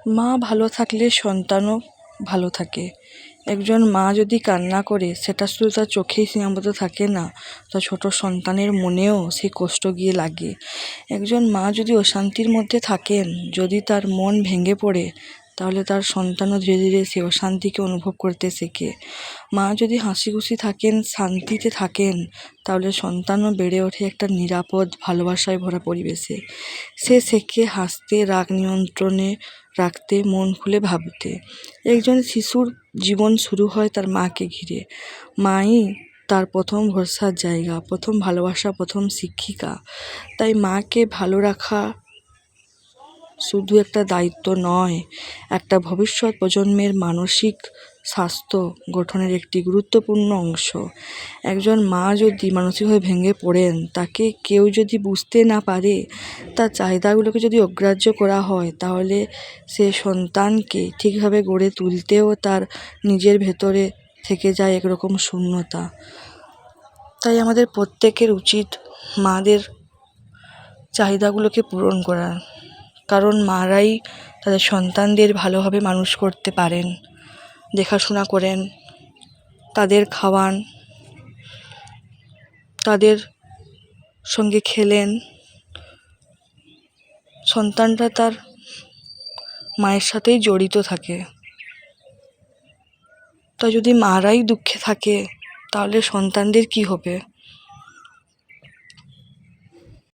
মা ভালো থাকলে সন্তানও ভালো থাকে। একজন মা যদি কান্না করে সেটা শুধু তার চোখেই সীমাবদ্ধ থাকে না, তার ছোট সন্তানের মনেও সেই কষ্ট গিয়ে লাগে। একজন মা যদি অশান্তির মধ্যে থাকেন, যদি তার মন ভেঙে পড়ে, তাহলে তার সন্তানও ধীরে ধীরে সেই অশান্তিকে অনুভব করতে শেখে। মা যদি হাসি খুশি থাকেন, শান্তিতে থাকেন, তাহলে সন্তানও বেড়ে ওঠে একটা নিরাপদ ভালোবাসায় ভরা পরিবেশে। সে শেখে হাসতে, রাগ নিয়ন্ত্রণে রাখতে, মন খুলে ভাবতে। একজন শিশুর জীবন শুরু হয় তার মাকে ঘিরে। মাই তার প্রথম ভরসার জায়গা, প্রথম ভালোবাসা, প্রথম শিক্ষিকা। তাই মাকে ভালো রাখা শুধু একটা দায়িত্ব নয়, একটা ভবিষ্যৎ প্রজন্মের মানসিক স্বাস্থ্য গঠনের একটি গুরুত্বপূর্ণ অংশ। একজন মা যদি মানসিকভাবে ভেঙে পড়েন, তাকে কেউ যদি বুঝতে না পারে, তার চাহিদাগুলোকে যদি অগ্রাহ্য করা হয়, তাহলে সে সন্তানকে ঠিকভাবে গড়ে তুলতেও তার নিজের ভেতরে থেকে যায় একরকম শূন্যতা। তাই আমাদের প্রত্যেকের উচিত মাদের চাহিদাগুলোকে পূরণ করা, কারণ মারাই তাদের সন্তানদের ভালোভাবে মানুষ করতে পারেন, দেখাশোনা করেন, তাদের খাওয়ান, তাদের সঙ্গে খেলেন। সন্তানরা তার মায়ের সাথেই জড়িত থাকে। তাই যদি মারাই দুঃখে থাকে, তাহলে সন্তানদের কি হবে?